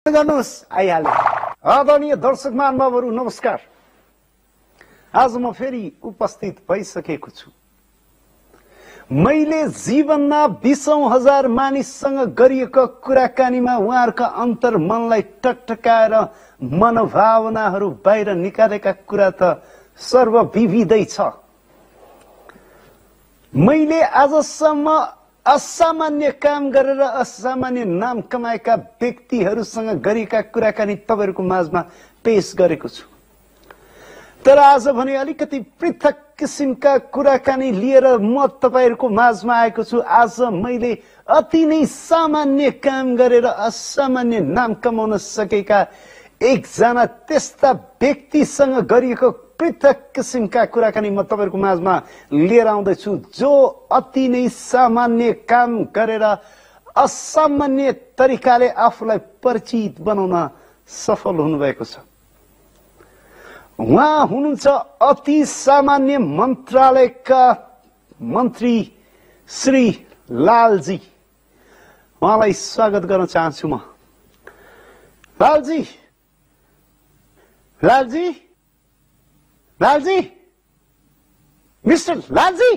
गर्नुहोस् आइहाल्यो। आदरणीय दर्शक महानुभावहरू नमस्कार। आज म फेरि उपस्थित भइसकेको छु। मैले जीवनमा 20,000 मानिससँग गरिएको कुराकानीमा उहाँहरूका अन्तर्मनलाई टकटकाएर मनोभावनाहरू बाहिर निकालेका कुरा त सर्वविविधै छ। मैले आजसम्म असामान्य काम गरेर असामान्य नाम कमाएका व्यक्तिहरूसँग गरेका कुराकानी तपाईहरुको माझमा पेश गरेको छु। तर आज भने अलिकति पृथक किसिमका कुराकानी लिएर म तपाईहरुको माझमा आएको छु। आज मैले अति नै सामान्य काम गरेर असामान्य नाम कमाउन सकेका एकजना त्यस्ता व्यक्तिसँग गरिएको पृथक किसिमका कुराकानी म तपाईहरुको माझमा लिएर आउँदै छु, जो अति नै सामान्य काम गरेर असामान्य तरिकाले आफूलाई परिचित बनाउन सफल हुनुभएको छ। उहाँ हुनुहुन्छ अति सामान्य मन्त्रालयका मन्त्री श्री लालजी। उहाँलाई स्वागत गर्न चाहन्छु म। लालजी, लालजी, लालजी, मिस्टर लालजी,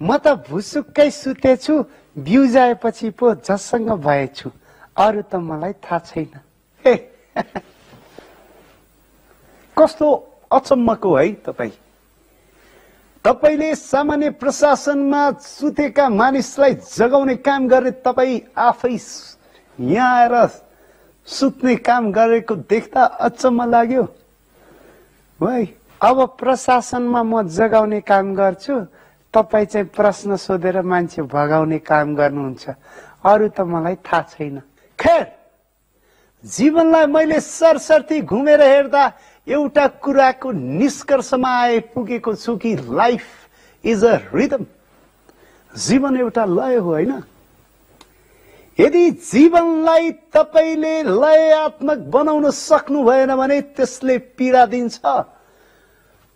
म त भुसुक्कै सुतेछु, बिउजाएपछि पो जसँग भएछु, अरु त मलाई थाहा छैन। हे कस्तो अचम्मको है तपाई। तपाईले सामान्य प्रशासनमा सुतेका मानिसलाई जगाउने काम गरे तपाई आफै यहाँ आएर सुत्ने काम गरेको देख्दा अचम्म लाग्यो। भाइ, अब प्रशासनमा म जगाउने काम गर्छु, तपाई चाहिँ प्रश्न सोधेर मान्छे भगाउने काम गर्नुहुन्छ, अरु त मलाई थाहा छैन। खैर, जीवनलाई मैले सरसर्ती घुमेर हेर्दा एउटा कुराको निष्कर्षमा आइपुगेको छु कि लाइफ इज अ रिदम। जीवन एउटा लय हो हैन? यदि जीवनलाई तपाईले लयात्मक बनाउन सक्नु भएन भने त्यसले पीडा दिन्छ।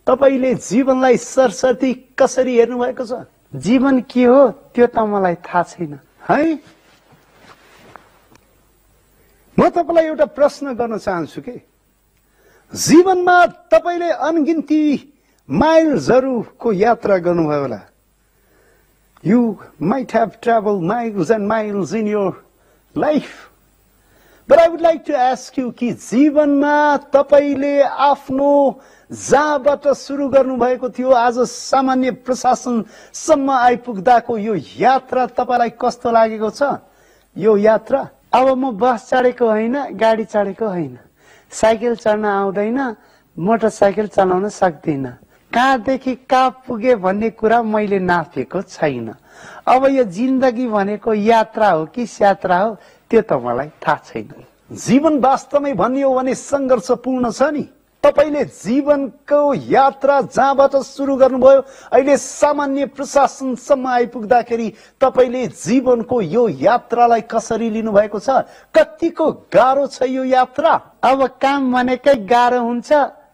तपाईले जीवनलाई सरसर्ती कसरी हेर्नु भएको छ? जीवन के हो त्यो त मलाई थाहा छैन है। म तपाईलाई एउटा प्रश्न गर्न चाहन्छु के जीवनमा तपाईले अनगिन्ती माइल्सहरुको यात्रा गर्नुभयो होला। You might have traveled miles and miles in your life. But I would like to ask you कि जीवनमा तपाईले आफ्नो जहाँबाट सुरु गर्नुभएको थियो आज सामान्य प्रशासनसम्म आइपुग्दाको यो यात्रा तपाईलाई कस्तो लागेको छ? यो यात्रा अब म बस चढेको होइन, गाडी चढेको होइन, साइकल चढ्न आउँदैन, मोटरसाइकल चलाउन सक्दिन, कहाँदेखि कहाँ पुगे भन्ने कुरा मैले नापेको छैन। अब यो जिन्दगी भनेको यात्रा हो कि यात्रा हो त्यो त मलाई थाहा छैन। जीवन वास्तवमै भन्ने हो भने संघर्षपूर्ण छ नि। तपाईले जीवनको यात्रा जहाँबाट सुरु गर्नुभयो अहिले सामान्य प्रशासनसम्म आइपुग्दाखेरि तपाईले जीवनको यो यात्रालाई कसरी लिनु भएको छ? कतिको गाह्रो छ यो यात्रा? अब काम भनेकै गाह्रो हुन्छ।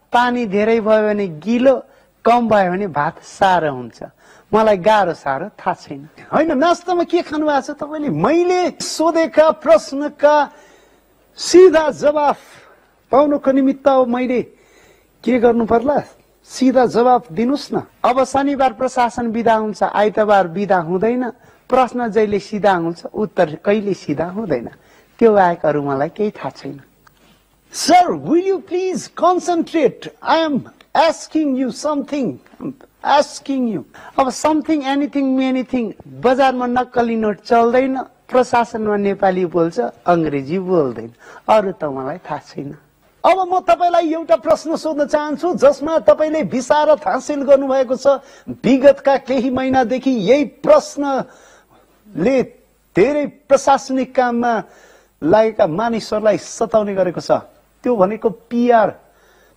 पानी धेरै भयो भने गिलो, कम भयो भने भात सारो हुन्छ। मलाई गाह्रो सारो थाहा छैन। हैन, नास्तामा के खानु भएको छ तपाईले? मैले सोधेका प्रश्नका सीधा जवाफ पाउनको निमित्त मैले के गर्नु पर्ला? सीधा जवाफ दिनुस् न। अब शनिबार प्रशासन बिदा हुन्छ, आइतबार बिदा हुँदैन। प्रश्न जहिले सीधा हुन्छ, उत्तर कहिले सीधा हुँदैन। त्यो बाहेक अरु मलाई केही थाहा छैन। Sir, will you please concentrate? I am asking you something. Asking you. अब something, anything, anything बजारमा नक्कली नोट चल्दैन, प्रशासनमा नेपाली बोल्छ, अंग्रेजी बोल्दैन, अरु त मलाई थाहा छैन। अब म तपाईलाई एउटा प्रश्न सोध्न चाहन्छु जसमा तपाईले विशारद हासिल गर्नुभएको छ। विगतका केही महिनादेखि यही प्रश्नले धेरै प्रशासनिक काममा लागेका मानिसहरूलाई सताउने गरेको छ। त्यो भनेको पीआर।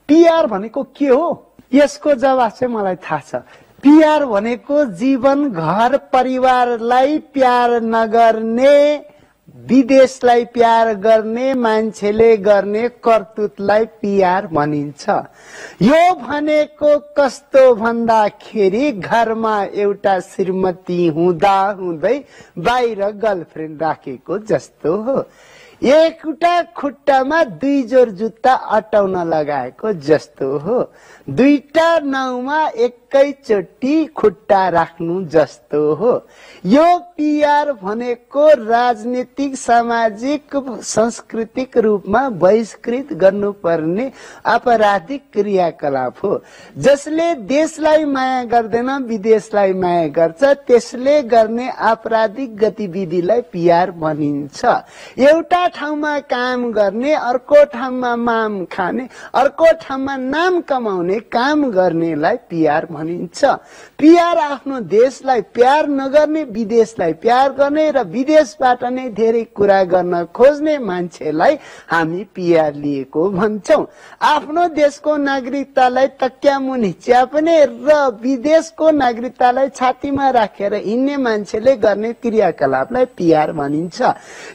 पीआर भनेको के हो? यसको जवाफ चाहिँ मलाई थाहा छ। पीआर भनेको जीवन घर परिवारलाई प्यार नगर्ने, विदेशलाई प्यार गर्ने मान्छेले गर्ने करतुतलाई पीआर भनिन्छ। यो भनेको कस्तो भन्दाखेरि घरमा एउटा श्रीमती हुँदा हुँदै बाहिर गर्लफ्रेन्ड राखेको जस्तो हो। एउटा खुट्टामा 2 जोर जुत्ता अटाउन लगाएको जस्तो हो, 2टा नाउमा एकैचोटि खुट्टा राख्नु जस्तो हो। यो पिआर भनेको राजनीतिक, सामाजिक, सांस्कृतिक रूपमा बहिष्कृत गर्नुपर्ने आपराधिक क्रियाकलाप हो। जसले देशलाई माया गर्दैन, विदेशलाई माया गर्छ, त्यसले गर्ने आपराधिक गतिविधिलाई पिआर भनिन्छ। एउटा ठाउँमा काम गर्ने, अर्को ठाउँमा माम खाने, अर्को ठाउँमा नाम कमाउने काम गर्नेलाई पिआर भनिन्छ। पिआर आफ्नो देशलाई प्यार नगर्ने, विदेशलाई प्यार गर्ने र विदेशबाट नै धेरै कुरा गर्न खोज्ने मान्छेलाई हामी पिआर लिएको भन्छौं। आफ्नो देशको नागरिकतालाई तक्यामुनि च्याप्ने र विदेशको नागरिकतालाई छातीमा राखेर हिँड्ने मान्छेले गर्ने क्रियाकलापलाई पिआर भनिन्छ।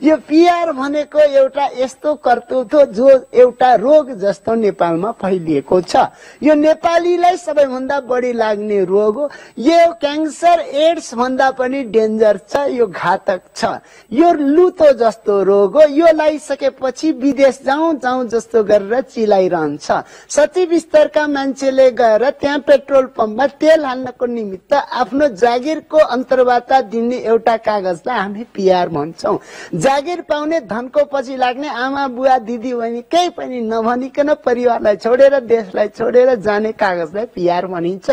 यो पिआर भनेको एउटा यस्तो करतुत हो जो एउटा रोग जस्तो नेपालमा फैलिएको छ। यो नेपालीलाई सबैभन्दा बढी लाग्ने रोग हो। यो क्यान्सर, एड्स भन्दा पनि डेन्जर छ, यो घातक छ। यो लुतो जस्तो रोग हो। यो लागिसकेपछि विदेश जाउँ जाउँ जस्तो गरेर चिलाइरहन्छ। सचिव स्तरका मान्छेले गएर त्यहाँ पेट्रोल पम्पमा तेल हाल्नको निमित्त आफ्नो जागिरको अन्तर्वार्ता दिने एउटा कागजलाई हामी पिआर भन्छौं। जागिर पाउने, धनको पछि लाग्ने आमा बुवा दिदी बहिनी केही पनि नभनिकन परिवारलाई छोडेर, देशलाई छोडेर जाने कागजलाई पिआर भनिन्छ।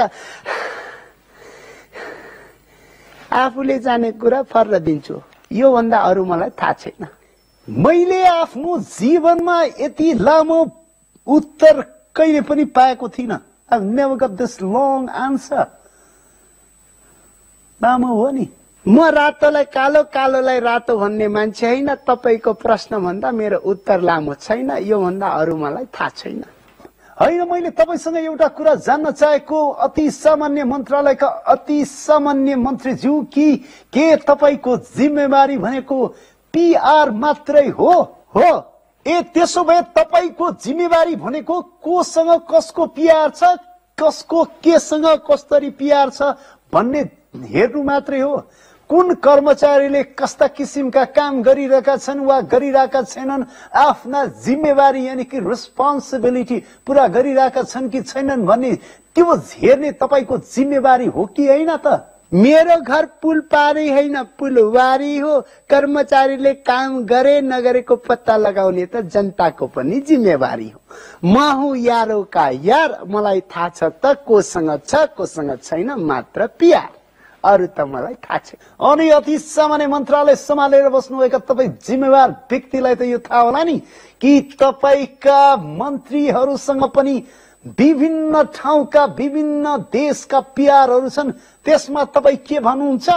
आफूले जाने कुरा फर्र दिन्छु, यो भन्दा अरू मलाई थाहा छैन। मैले आफ्नो जीवनमा यति लामो उत्तर कहिले पनि पाएको थिइनँ। I've never got this long answer. लामो हो नि। म रातोलाई कालो, कालोलाई रातो भन्ने मान्छे होइन। तपाईको प्रश्न भन्दा मेरो उत्तर लामो छैन, यो भन्दा अरू मलाई थाहा छैन। होइन, मैले तपाईसँग एउटा कुरा जान्न चाहेको, अति सामान्य मन्त्रालयका अति सामान्य मन्त्रीज्यू, कि के तपाईको जिम्मेवारी भनेको पिआर मात्रै हो? हो। ए त्यसो भए तपाईको जिम्मेवारी भनेको कोसँग कसको पिआर छ, कसको केसँग कसरी पिआर छ भन्ने हेर्नु मात्रै हो। कुन कर्मचारीले कस्ता किसिमका काम गरिरहेका छन् वा गरिरहेका छैनन्, आफ्ना जिम्मेवारी यानि कि रेस्पोन्सिबिलिटी पूरा गरिरहेका छन् कि छैनन् भन्ने त्यो हेर्ने तपाईको जिम्मेवारी हो कि होइन त? मेरो घर पुल पारी होइन, पुलवारी हो। कर्मचारीले काम गरे नगरेको पत्ता लगाउने त जनताको पनि जिम्मेवारी हो। म हुँ यारो का यार, मलाई थाहा छ त कोसँग छ कोसँग छैन, मात्र पिआर, अरू त मलाई थाहा छैन। अनि अति सामान्य मन्त्रालय सम्हालेर बस्नुभएका तपाई जिम्मेवार व्यक्तिलाई त यो थाहा होला नि कि तपाईका मन्त्रीहरूसँग पनि विभिन्न ठाउँका, विभिन्न देशका पिआरहरू छन्। त्यसमा तपाई के भन्नुहुन्छ?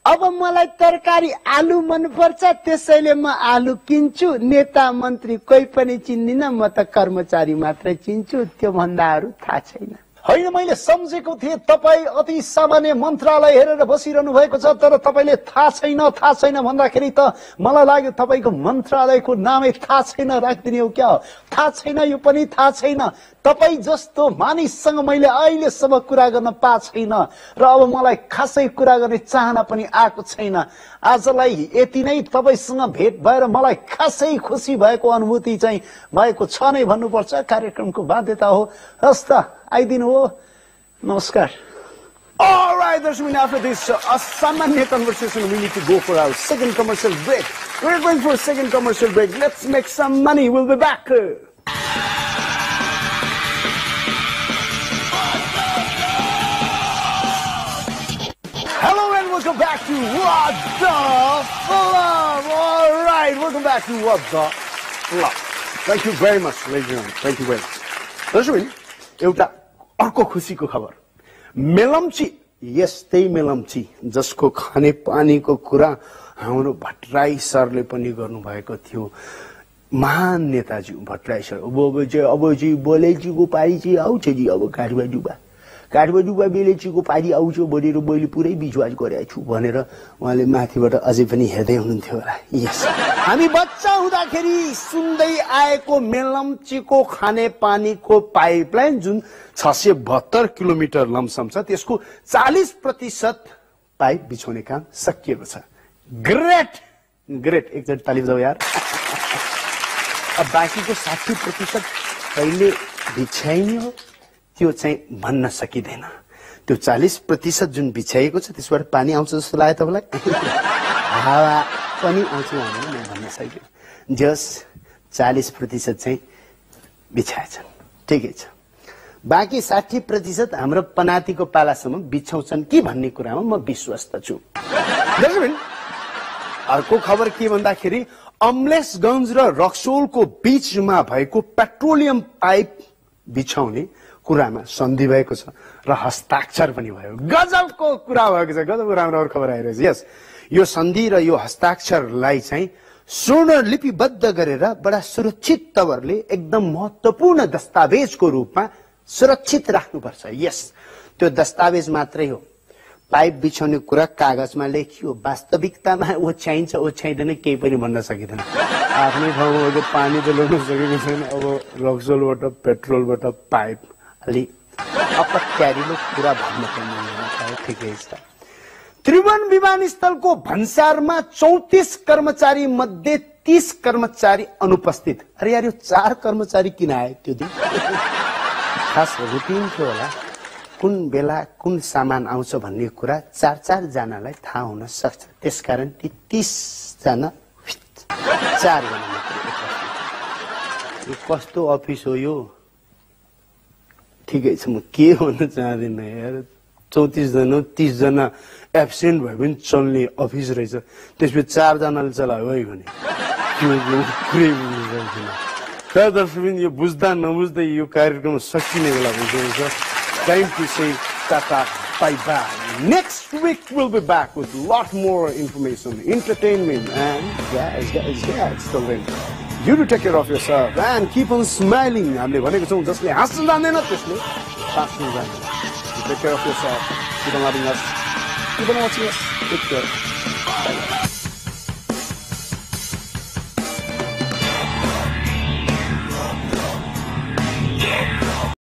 अब मलाई तरकारी आलु मनपर्छ, त्यसैले म आलु किन्छु। नेता मन्त्री कोही पनि चिन्दिन, म त कर्मचारी मात्रै चिन्छु। त्यो भन्दा अरू थाहा छैन। होइन, मैले सम्झेको थिएँ तपाईँ अति सामान्य मन्त्रालय हेरेर बसिरहनु भएको छ, तर तपाईँले थाहा छैन भन्दाखेरि त मलाई लाग्यो तपाईँको मन्त्रालयको नामै थाहा छैन राखिदिने हो क्या? थाहा छैन, यो पनि थाहा छैन। तपाईँ जस्तो मानिससँग मैले अहिलेसम्म कुरा गर्न पाएको छैन र अब मलाई खासै कुरा गर्ने चाहना पनि आएको छैन। आजलाई यति नै तपाईँसँग भेट भएर मलाई खासै खुसी भएको अनुभूति चाहिँ भएको छ नै भन्नुपर्छ। कार्यक्रमको बाध्यता हो। हस् त, आइदिनु हो। नमस्कार। All right, after this Samanya conversation, we need to go for our second commercial break. We're going for a second commercial break. Let's make some money. We'll be back. Hello and welcome back to What the Flop. All right, welcome back to What the Flop. Thank you very much, ladies and gentlemen. Thank you very much. दर्शकबिन, एउटा अर्को खुसीको खबर। मेलम्ची, यस्तै मेलम्ची जसको खाने पानीको कुरा हाम्रो भट्टराई सरले पनि गर्नुभएको थियो। महान नेताजी भट्टराई सर। अब चाहिँ बोलेजीको पारी चाहिँ आउँछ जी। अब काठमाडौँमा बेलेजीको पारी आउँछ भनेर मैले पुरै विश्वास गरेको छु भनेर उहाँले माथिबाट अझै पनि हेर्दै हुनुहुन्थ्यो होला। यस, हामी बच्चा हुँदाखेरि सुन्दै आएको मेलम्चीको खाने पानीको पाइपलाइन जुन 672 किलोमिटर लमसम छ, त्यसको 40% पाइप बिछाउने काम सकिएको छ। ग्रेट, एकचोटि ताली बजाऊ यार। अब बाँकीको 60% कहिले बिछ्याइने हो त्यो चाहिँ भन्न सकिँदैन। त्यो 40% जुन बिछ्याइएको छ त्यसबाट पानी आउँछ जस्तो लाग्यो तपाईँलाई? हावा पनि आउँछ भनेर म भन्न सकिनँ। जस 40% चाहिँ बिछ्याएछन्, ठिकै छ। बाँकी 60% हाम्रो पनातिको पालासम्म बिछाउँछन् कि भन्ने कुरामा म विश्वस्त छु। अर्को खबर के भन्दाखेरि अमलेशगञ्ज र रक्सोलको बीचमा भएको पेट्रोलियम पाइप बिछाउने कुरामा सन्धि भएको छ र हस्ताक्षर पनि भयो। गजबको कुरा भएको छ, गजबको राम्रो खबर आइरहेछ। यस, यो सन्धि र यो हस्ताक्षरलाई चाहिँ स्वर्ण लिपिबद्ध गरेर बडा सुरक्षित तवरले एकदम महत्त्वपूर्ण दस्तावेजको रूपमा सुरक्षित राख्नुपर्छ। यस, त्यो दस्तावेज मात्रै हो। पाइप बिछाउने कुरा कागजमा लेखियो, वास्तविकतामा ओछ्याइन्छ ओछ्याइँदैन केही पनि भन्न सकिँदैन। आफ्नै ठाउँमा पानी त ल्याउन सकेको छैन, अब रक्सोलबाट पेट्रोलबाट पाइप अलि अपत्यारिलो कुरा भन्न पर्ने। ठिकै छ। त्रिभुवन विमानस्थलको भन्सारमा 34 कर्मचारी मध्ये 30 कर्मचारी अनुपस्थित। अरे यार, यो 4 कर्मचारी किन आए त्यो दिन? खास रुटिन थियो होला, कुन बेला कुन सामान आउँछ भन्ने कुरा 4 जनालाई थाहा हुन सक्छ। त्यसकारण ती 30 जना 4 जना मात्रै उपस्थित। यो कस्तो अफिस हो यो? ठिकै छ, म के भन्न चाहदिनँ यार। 34 जना 30 जना एब्सेन्ट भए पनि चल्ने अफिस रहेछ, त्यसपछि 4 जनाले चलायो है भने दर्शकबिन यो बुझ्दा नबुझ्दै यो कार्यक्रम सकिने बेला भइसकेको छ। Time to say tata, bye bye. Next week we'll be back with a lot more information, entertainment, and guys, children. You do take care of yourself and keep on smiling. हामीले भनेको छौँ जसले हाँस्न जान्दैन त्यसले हाँस्न जान्दैन। Take care of yourself. Keep on loving us. Keep on watching us. Take care. Bye.